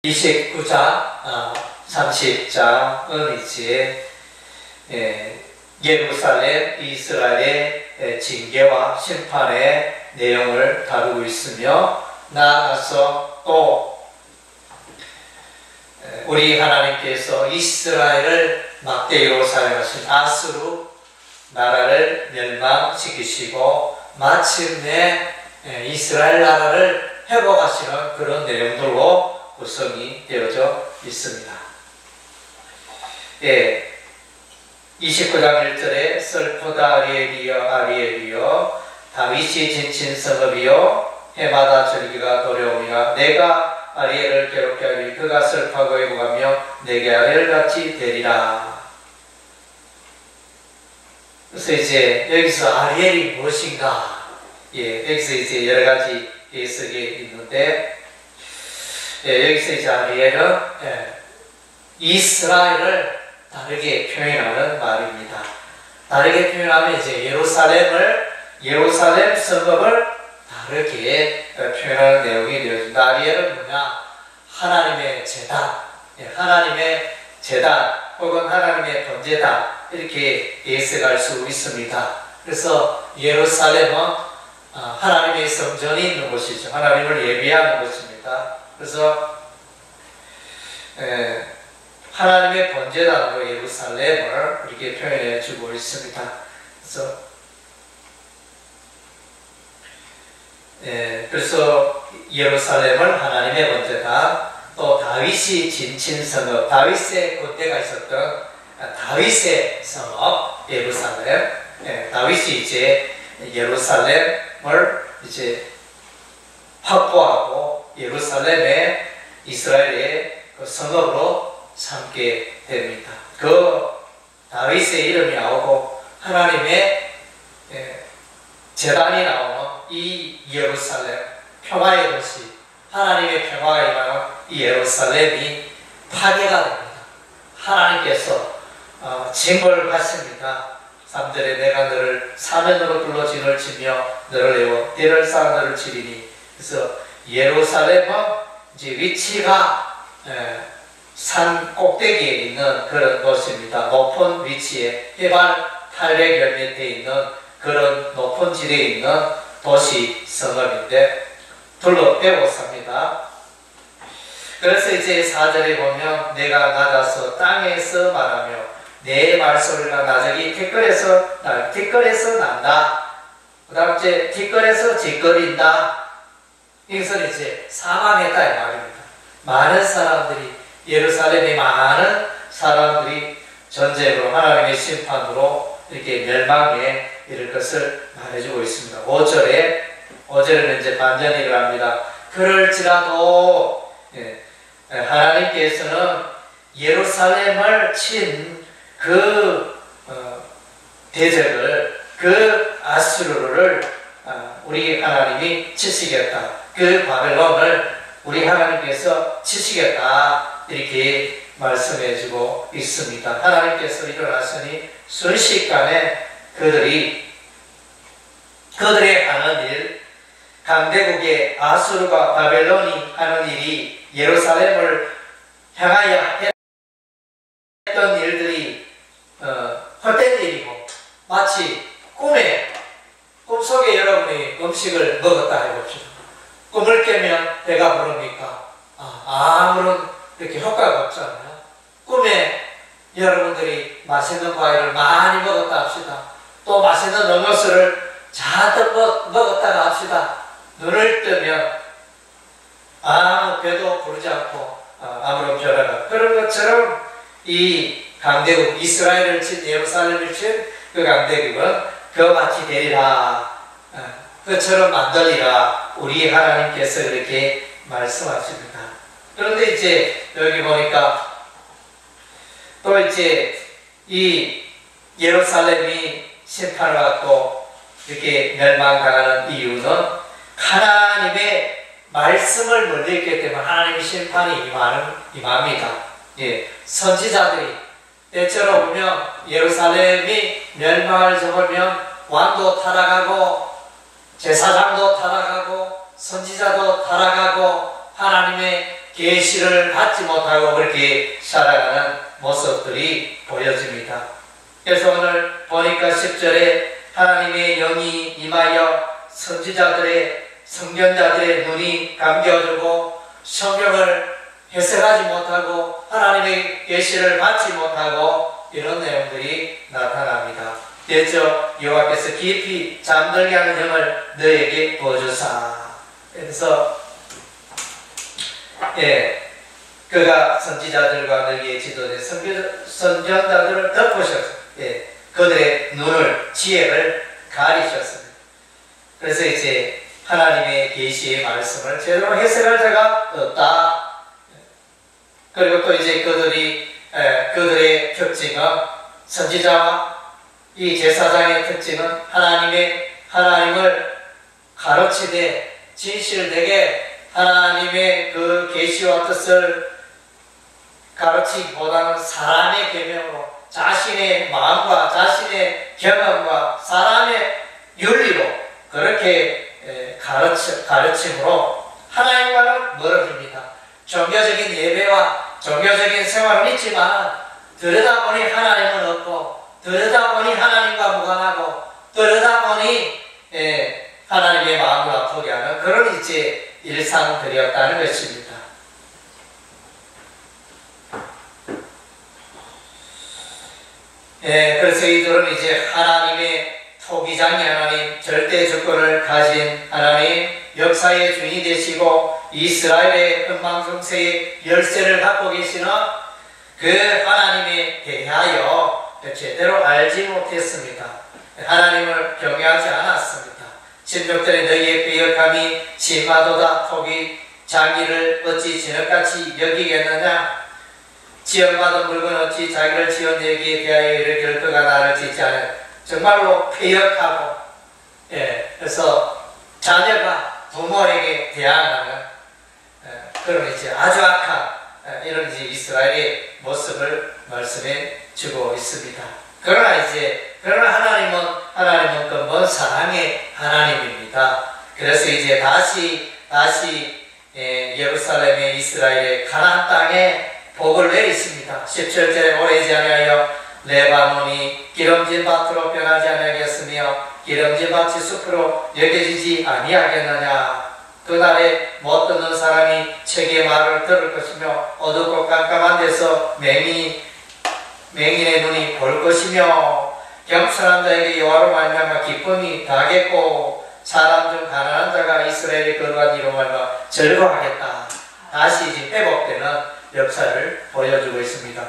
29장 30장은 이제 예루살렘 이스라엘의 징계와 심판의 내용을 다루고 있으며, 나아가서 또 우리 하나님께서 이스라엘을 막대기로 사용하신 아수르 나라를 멸망시키시고 마침내 이스라엘 나라를 회복하시는 그런 내용들로 구성이 되어져 있습니다. 29장 1절에 슬프다 아리엘이여 아리엘이여 다윗이 진친 성읍이여 해마다 절기가 도래오니라. 내가 아리엘을 괴롭게 하리 그가 슬퍼하고 애곡하며 내게 아리엘같이 되리라. 그래서 이제 여기서 아리엘이 무엇인가, 여기서 이제 여러 가지 해석이 있는데, 여기서 이제 아리엘은 이스라엘을 다르게 표현하는 말입니다. 다르게 표현하면 이제 예루살렘 성읍을 다르게 표현하는 내용이 되어집니다. 아리엘은 뭐냐? 하나님의 제단, 하나님의 제단 혹은 하나님의 번제단, 이렇게 해석할 수 있습니다. 그래서 예루살렘은 하나님의 성전이 있는 곳이죠. 하나님을 예비하는 곳입니다. 그래서 하나님의 번제단으로 예루살렘을 이렇게 표현해 주고 있습니다. 그래서 예루살렘을 하나님의 번제단, 또 다윗이 진친 성읍, 다윗의 그때가 있었던 다윗의 성읍 예루살렘, 다윗이 이제 예루살렘을 이제 확보하고 예루살렘의 이스라엘의 그 성읍으로 삼게 됩니다. 그 다윗의 이름이 나오고 하나님의 제단이 나오는 이 예루살렘, 평화의 도시, 하나님의 평화가 임하는 이 예루살렘이 파괴가 됩니다. 하나님께서 징벌하십니다. 3절에 내가 너를 사면으로 둘러 진을 치며 너를 내어 대를 쌓아 너를 치리니. 그래서 예루살렘은 이제 위치가 산 꼭대기에 있는 그런 곳입니다. 높은 위치에 해발 800여 m에 있는 그런 높은 지대에 있는 도시 성읍인데 둘러빼고 삽니다. 그래서 이제 4절에 보면 내가 낮아서 땅에서 말하며 내 말소리가 나저기 티끌에서 난다. 그 다음 이제 티끌에서 짓거린다. 이것은 이제 사망했다 이 말입니다. 많은 사람들이, 예루살렘의 많은 사람들이 전쟁으로 하나님의 심판으로 이렇게 멸망에 이를 것을 말해주고 있습니다. 5절에는 이제 반전이 일어납니다. 그럴지라도 하나님께서는 예루살렘을 친 그 대적을, 그 아수르를 우리 하나님이 치시겠다. 그 바벨론을 우리 하나님께서 치시겠다. 이렇게 말씀해주고 있습니다. 하나님께서 일어나시니 순식간에 그들의 하는 일, 강대국의 아수르가 바벨론이 하는 일이 예루살렘을 향하여 했던 일들이 헛된 일이고, 마치 꿈속에 여러분이 음식을 먹었다 해봅시다. 꿈을 깨면 배가 부릅니까? 아무런 이렇게 효과가 없잖아요. 꿈에 여러분들이 맛있는 과일을 많이 먹었다 합시다. 또 맛있는 음료수를 잔뜩 먹었다가 합시다. 눈을 뜨면 아무 배도 부르지 않고 아무런 변화가. 그런 것처럼 이 강대국, 이스라엘을 친, 예루살렘을 친 그 강대국은 그같이 되리라, 그처럼 만들리라, 우리 하나님께서 이렇게 말씀하십니다. 그런데 이제 여기 보니까 또 이제 이 예루살렘이 심판을 받고 이렇게 멸망당하는 이유는 하나님의 말씀을 멀리했기 때문에 하나님의 심판이 임합니다. 선지자들이 때처럼 보면 예루살렘이 멸망을 저물면 왕도 타락하고 제사장도 타락하고 선지자도 타락하고 하나님의 계시를 받지 못하고 그렇게 살아가는 모습들이 보여집니다. 그래서 오늘 보니까 10절에 하나님의 영이 임하여 선지자들의 선견자들의 눈이 감겨지고 성경을 해석하지 못하고 하나님의 계시를 받지 못하고 이런 내용들이 나타납니다. 그래서 여호와께서 깊이 잠들게 하는 영을 너에게 부어주사. 그래서 그가 선지자들과 너희의 지도자 선견자들을 덮으셨습니다. 그들의 눈을 지혜를 가리셨습니다. 그래서 이제 하나님의 계시의 말씀을 제대로 해석할 자가 없다. 그리고 또 이제 그들의 특징은 선지자와 이 제사장의 특징은 하나님을 가르치되 진실되게 하나님의 그 계시와 뜻을 가르치기보다는 사람의 계명으로 자신의 마음과 자신의 경험과 사람의 윤리로 그렇게 가르침으로 하나님과는 멀어집니다. 종교적인 예배와 종교적인 생활은 있지만 들여다보니 하나님은 없고 들여다보니 하나님과 무관하고 들여다보니 하나님의 마음을 아프게 하는 그런 이제 일상들이었다는 것입니다. 그래서 이들은 이제 하나님의 토기장이 하나님, 절대 주권을 가진 하나님, 역사의 주인이 되시고 이스라엘의 흥망성쇠의 열쇠를 갖고 계시는 그 하나님에 대하여 제대로 알지 못했습니다. 하나님을 경외하지 않았습니다. 친족들의 너희의 배역함이 심하도다. 토기 장이를 어찌 진흙같이 여기겠느냐? 지연받은 물건 어찌 자기를 지은 얘기에 대하여 이르기를 그가 나를 짓지 않은. 정말로 폐역하고 그래서 자녀가 부모에게 대항하는 그런 이제 아주 악한 이런 이제 이스라엘의 모습을 말씀해 주고 있습니다. 그러나 하나님은 근본 사랑의 하나님입니다. 그래서 이제 다시 예루살렘의 이스라엘의 가나안 땅에 복을 내리십니다. 17절에 오래지 아니하여 레바논이 기름진 밭으로 변하지 아니하겠으며 기름진 밭이 숲으로 여겨지지 아니하겠느냐. 그날에 못 듣는 사람이 책의 말을 들을 것이며 어둡고 깜깜한 데서 맹인의 눈이 볼 것이며 겸손한 자에게 여호와로 말미암아 기쁨이 다하겠고 사람 중 가난한 자가 이스라엘의 거룩한 이로 말미암아 즐거워하겠다. 다시 이제 회복되는 역사를 보여주고 있습니다.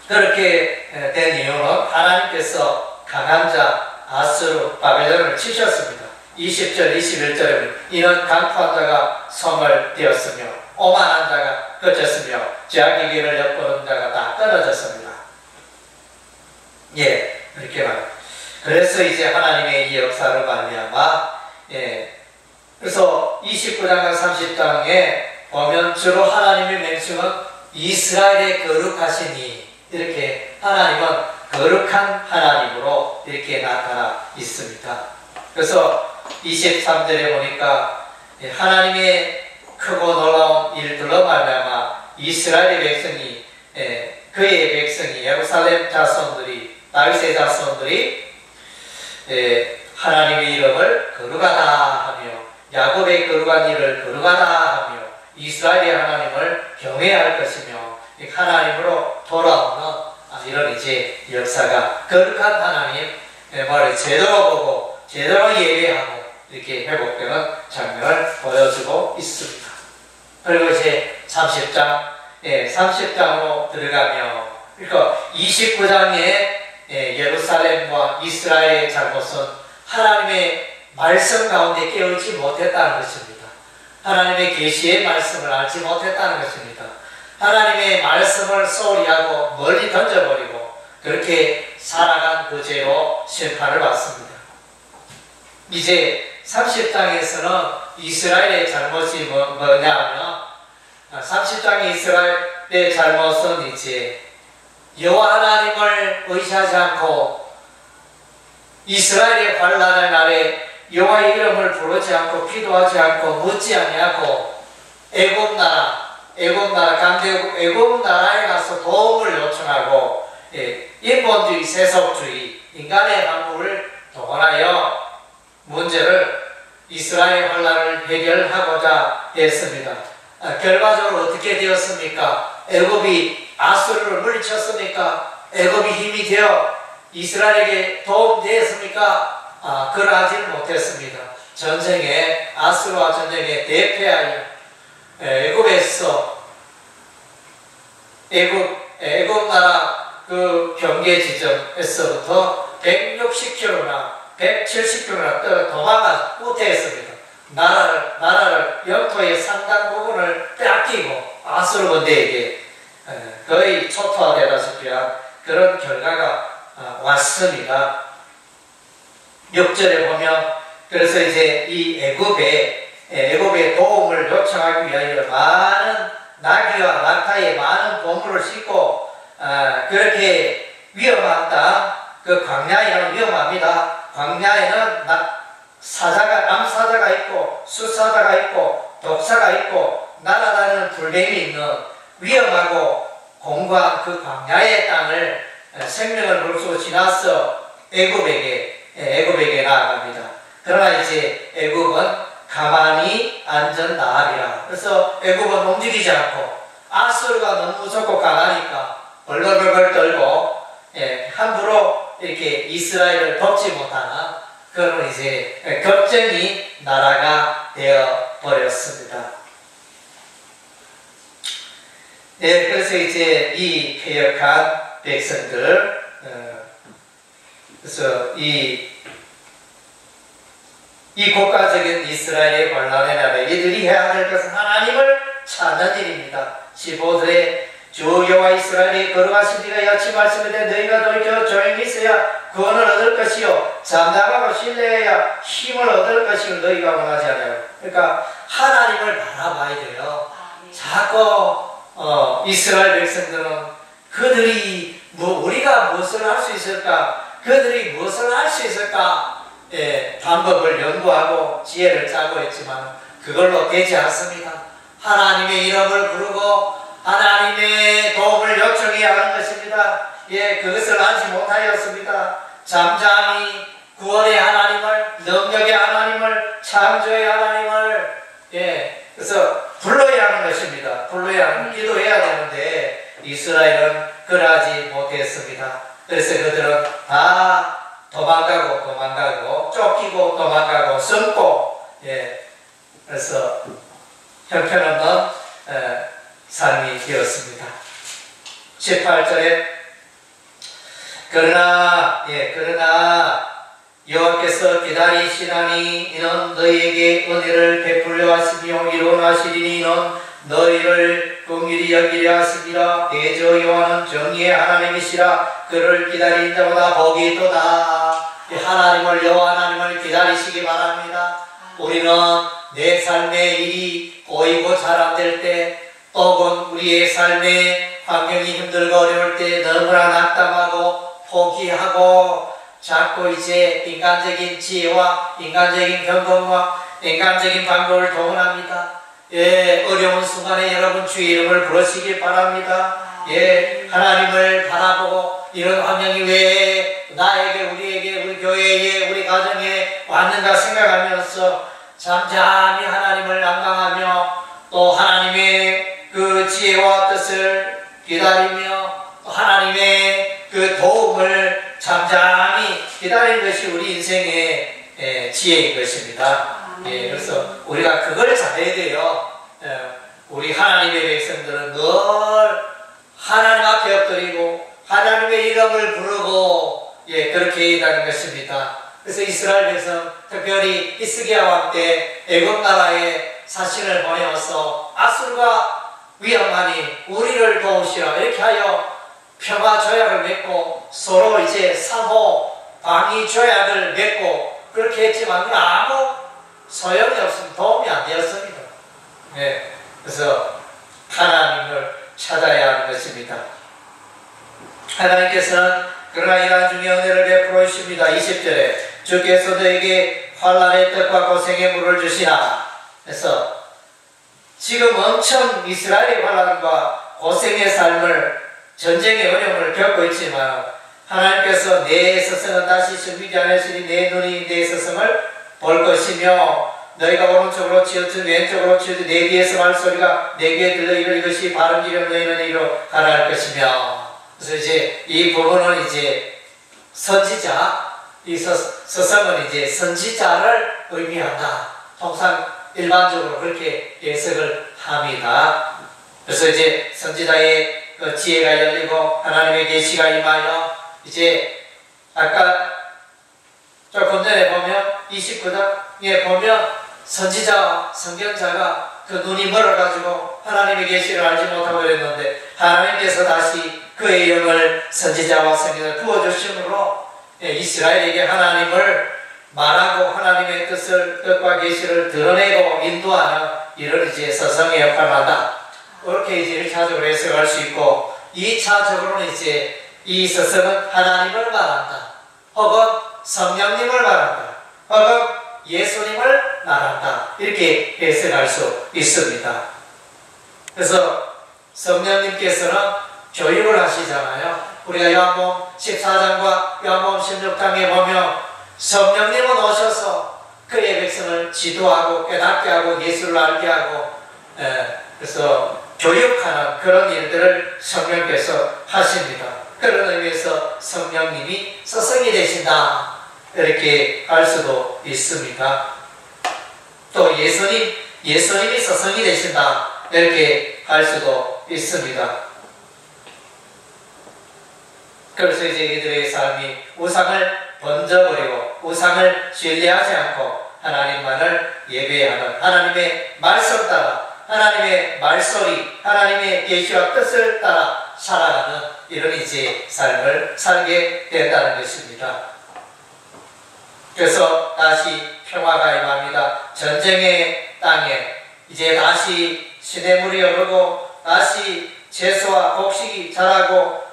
그렇게 된 이유는 하나님께서 강한 자 아수르 바벨론을 치셨습니다. 20절 21절에 이는 강포한 자가 성을 띄었으며 오만한 자가 그쳤으며 자기 길을 엿보는 자가 다 끊어졌습니다. 이렇게 말합니다. 그래서 이제 하나님의 이 역사를 말미암아 그래서 29장과 30장에 보면 주로 하나님의 맹칭은 이스라엘의 거룩하시니 이렇게 하나님은 거룩한 하나님으로 이렇게 나타나 있습니다. 그래서 23절에 보니까 하나님의 크고 놀라운 일들로 말미암아 이스라엘의 백성이 그의 백성이 예루살렘 자손들이 다윗의 자손들이 하나님의 이름을 거룩하다 하며 야곱의 거룩한 일을 거룩하다 하며 이스라엘의 하나님을 경외할 것이며 하나님으로 돌아오는 이런 이제 역사가 거룩한 하나님을 제대로 보고 제대로 예배하고 이렇게 회복되는 장면을 보여주고 있습니다. 그리고 이제 30장으로 들어가며 그러니까 29장에 예루살렘과 이스라엘의 잘못은 하나님의 말씀 가운데 깨우지 못했다는 것입니다. 하나님의 계시의 말씀을 알지 못했다는 것입니다. 하나님의 말씀을 소홀히 하고 멀리 던져버리고 그렇게 살아간 그 죄로 심판을 받습니다. 이제 30장에서는 이스라엘의 잘못이 뭐냐면 30장의 이스라엘의 잘못은 이제 여호와 하나님을 의지하지 않고 이스라엘의 환난의 날에 여호와의 이름을 부르지 않고 기도하지 않고 묻지 아니하고 애굽 나라 강대국 애굽 나라에 가서 도움을 요청하고 인본주의, 세속주의, 인간의 만물을 동원하여 문제를 이스라엘 혼란을 해결하고자 했습니다. 결과적으로 어떻게 되었습니까? 애굽이 아수르를 물리쳤습니까? 애굽이 힘이 되어 이스라엘에게 도움되었습니까? 그러하지는 못했습니다. 아수르와 전쟁에 대패하여 애굽에서 애굽 나라 그 경계 지점에서부터 160km나 170km나 도망가 후퇴했습니다. 나라를 영토의 상당 부분을 빼앗기고 아수르 군대에게 거의 초토화되다시피 한 그런 결과가 왔습니다. 6절에 보면 그래서 이제 이 애굽의 도움을 요청하기 위하여 많은 나귀와 낙타에 많은 보물을 싣고 그렇게 위험한 땅, 그 광야에는 위험합니다. 광야에는 암사자가 있고 수사자가 있고 독사가 있고 날아다니는 불뱀이 있는 위험하고 공고한 그 광야의 땅을 생명을 물고 지나서 애굽에게 나아갑니다. 그러나 이제 애굽은 가만히 앉은 나으리라. 그래서 애굽은 움직이지 않고 아수르가 너무 무섭고 강하니까 벌벌벌 떨고 함부로 이렇게 이스라엘을 돕지 못하는 그런 이제 겁쟁이 나라가 되어 버렸습니다. 그래서 이제 이 패역한 백성들, 그래서 이 국가적인 이스라엘의 관람의 날에 이들이 해야 될 것은 하나님을 찾는 일입니다. 15절에 주 여호와 이스라엘이 걸어가신 이가 여치 말씀이되 너희가 돌이켜 조용히 있어야 구원을 얻을 것이요 잠잠하고 신뢰해야 힘을 얻을 것이요 너희가 원하지 않아요. 그러니까 하나님을 바라봐야 돼요. 자꾸 이스라엘 백성들은 그들이 우리가 무엇을 할 수 있을까? 그들이 무엇을 할 수 있을까? 방법을 연구하고 지혜를 짜고 했지만 그걸로 되지 않습니다. 하나님의 이름을 부르고 하나님의 도움을 요청해야 하는 것입니다. 그것을 하지 못하였습니다. 잠잠히 구원의 하나님을, 능력의 하나님을, 창조의 하나님을 그래서 불러야 하는 것입니다. 불러야 하는, 기도해야 되는데 이스라엘은 그러하지 못했습니다. 그래서 그들은 다 도망가고 쫓기고 도망가고 숨고 그래서 형편없는 삶이 되었습니다. 18절에 그러나 여호와께서 기다리시나니 이는 너희에게 은혜를 베풀려 하시며 이루어하시리니 이는 너희를 긍휼히 여기려 하시니라. 대저 여호와는 정의의 하나님이시라. 그를 기다리는 자보다 복이 있도다. 하나님을, 여호와 하나님을 기다리시기 바랍니다. 우리는 내 삶의 일이 보이고 잘 안 될 때, 혹은 우리의 삶의 환경이 힘들고 어려울 때 너무나 낙담하고 포기하고 자꾸 이제 인간적인 지혜와 인간적인 경험과 인간적인 방법을 동원합니다. 어려운 순간에 여러분 주의 이름을 부르시길 바랍니다. 하나님을 바라보고 이런 환경이 왜 나에게, 우리에게, 우리 교회에, 우리 가정에 왔는가 생각하면서 잠잠히 하나님을 낭망하며 또 하나님의 그 지혜와 뜻을 기다리며 또 하나님의 그 도움을 잠잠히 기다리는 것이 우리 인생의 지혜인 것입니다. 그래서 우리가 그걸 잘해야 돼요. 우리 하나님의 백성들은 늘 하나님 앞에 엎드리고 하나님의 이름을 부르고 그렇게 해야 하는 것입니다. 그래서 이스라엘 백성, 특별히 히스기야 왕 때 애굽 나라에 사신을 보내어서 아수르가 위험하니 우리를 도우시라 이렇게 하여 평화 조약을 맺고 서로 이제 상호 방위 조약을 맺고 그렇게 했지만 아무 소용이 없으면 도움이 안 되었습니다. 그래서 하나님을 찾아야 하는 것입니다. 하나님께서는 그러나 이러한 중에 은혜를 베풀어 주십니다. 20절에 주께서 너에게 환난의 떡과 고생의 물을 주시나. 그래서 지금 엄청 이스라엘의 환난과 고생의 삶을, 전쟁의 어려움을 겪고 있지만 하나님께서 내 서성은 다시 숨기지 않으시니 내 눈이 내 서성을 볼 것이며 너희가 오른쪽으로 치우든 왼쪽으로 치우든 내 뒤에서 말소리가 내 귀에 들려 이것이 바른 길이요 너희는 이리로 가라 할 것이며. 그래서 이제 이 부분은 이제 선지자, 이 서성은 이제 선지자를 의미한다. 통상 일반적으로 그렇게 해석을 합니다. 그래서 이제 선지자의 그 지혜가 열리고 하나님의 계시가 임하여 이제 아까 조금 전에 보면 29장에 보면 선지자와 선견자가 그 눈이 멀어가지고 하나님의 계시를 알지 못하고 그랬는데 하나님께서 다시 그의 영을 선지자와 선견을 부어주심으로 이스라엘에게 하나님을 말하고 하나님의 뜻과 계시를 드러내고 인도하는 이런 이제 서성의 역할을 한다. 그렇게 이제 1차적으로 해석할 수 있고 2차적으로는 이제 이 서성은 하나님을 말한다. 혹은 성령님을 말한다. 혹은 예수님을 말한다. 이렇게 해석할 수 있습니다. 그래서 성령님께서는 교육을 하시잖아요. 우리가 요한복음 14장과 요한복음 16장에 보면 성령님은 오셔서 그의 백성을 지도하고 깨닫게 하고 예수를 알게 하고 그래서 교육하는 그런 일들을 성령께서 하십니다. 그런 의미에서 성령님이 서성이 되신다. 이렇게 할 수도 있습니다. 또 예수님이 서성이 되신다. 이렇게 할 수도 있습니다. 그래서 이제 이들의 삶이 우상을 번져버리고 우상을 신뢰하지 않고 하나님만을 예배하는 하나님의 말씀 따라 하나님의 말소리 하나님의 계시와 뜻을 따라 살아가는 이런 이제 삶을 살게 된다는 것입니다. 그래서 다시 평화가 임합니다. 전쟁의 땅에 이제 다시 시냇물이 흐르고 다시 채소와 곡식이 자라고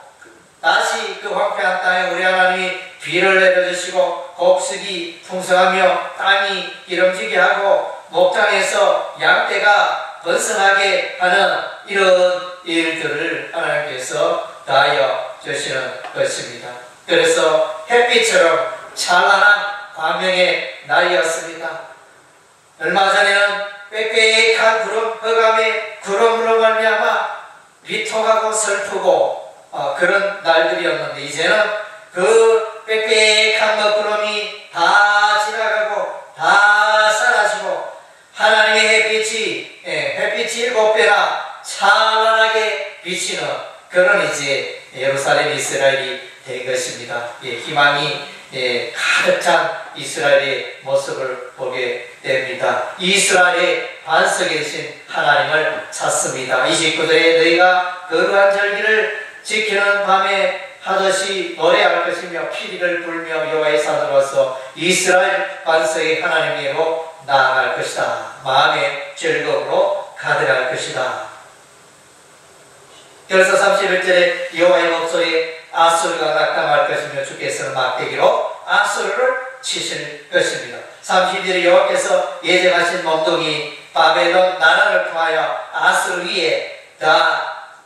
다시 그 황폐한 땅에 우리 하나님이 비를 내려주시고 곡식이 풍성하며 땅이 기름지게 하고 목장에서 양떼가 번성하게 하는 이런 일들을 하나님께서 다하여 주시는 것입니다. 그래서 햇빛처럼 찬란한 광명의 날이었습니다. 얼마 전에는 빽빽한 구름, 흑암의 구름으로 말미암아 비통하고 슬프고 그런 날들이었는데 이제는 그 빽빽한 먹구름이 다 지나가고 다 사라지고 하나님의 햇빛이 7배나 찬란하게 비치는 그런 이제 예루살렘 이스라엘이 된 것입니다. 희망이 가득 찬 이스라엘의 모습을 보게 됩니다. 이스라엘의 반석에 계신 하나님을 찾습니다. 29절에 너희가 거룩한 절기를 지키는 밤에 하듯이 노래할 것이며 피리를 불며 여호와의 산으로 와서 이스라엘 반석의 하나님께로 나아갈 것이다. 마음의 즐거움으로 가득할 것이다. 그래서 31절에 여호와의 목소리에 아수르가 낙담할 것이며 주께서는 막대기로 아수르를 치실 것입니다. 32절에 여호와께서 예정하신 몽둥이 바벨론 나라를 통하여 아수르 위에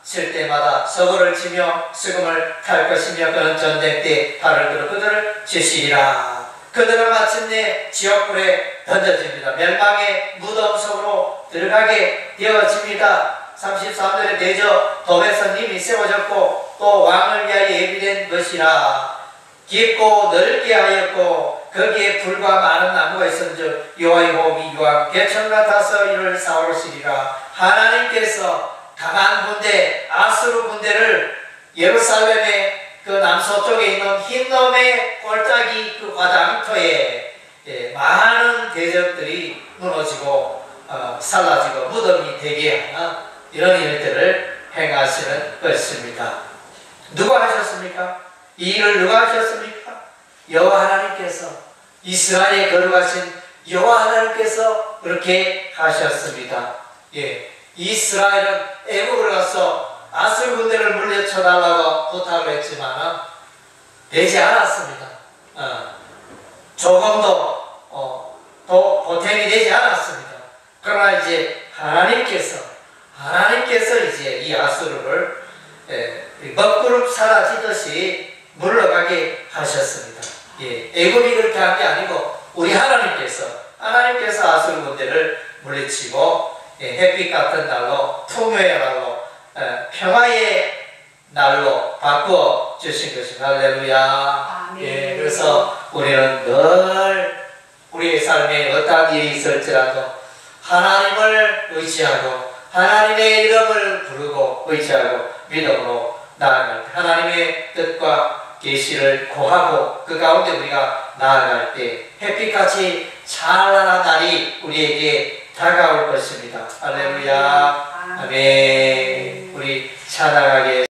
칠 때마다 서구를 치며 수금을 탈 것이며 그는 전쟁 때 팔을 들어 그들을 치시리라. 그들은 마침내 지옥불에 던져집니다. 멸망의 무덤 속으로 들어가게 되어집니다. 33절에 대저 도배선님이 세워졌고 또 왕을 위하여 예비된 것이라. 깊고 넓게 하였고 거기에 불과 많은 나무가 있은즉 여호와의 호흡이 유황 개천 같아서 이를 쌓으시리라. 하나님께서 강한 군대 아수르 군대를 예루살렘의 그 남서쪽에 있는 흰놈의 골짜기 그 화장터에 많은 대적들이 무너지고 살라지고 무덤이 되게 하는 이런 일들을 행하시는 것입니다. 누가 하셨습니까? 이 일을 누가 하셨습니까? 여호와 하나님께서 이스라엘에 거룩하신 여호와 하나님께서 그렇게 하셨습니다. 이스라엘은 애국을 가서 아수르 군대를 물리쳐달라고 부탁을 했지만 되지 않았습니다. 조금도 보탬이 되지 않았습니다. 그러나 이제 하나님께서 이제 이 아수르를 먹구름 사라지듯이 물러가게 하셨습니다. 예, 애굽이 그렇게 한 게 아니고 우리 하나님께서 아수르 군대를 물리치고 햇빛 같은 날로 풍요의 날로 평화의 날로 바꾸어 주신 것입니다. 할렐루야. 예, 그래서 우리는 늘 우리의 삶에 어떤 일이 있을지라도 하나님을 의지하고 하나님의 이름을 부르고 의지하고 믿음으로 나아갈 때 하나님의 뜻과 계시를 구하고 그 가운데 우리가 나아갈 때 햇빛같이 찬란한 날이 우리에게 다가올 것입니다. 할렐루야. 아멘. 우리 찬양하게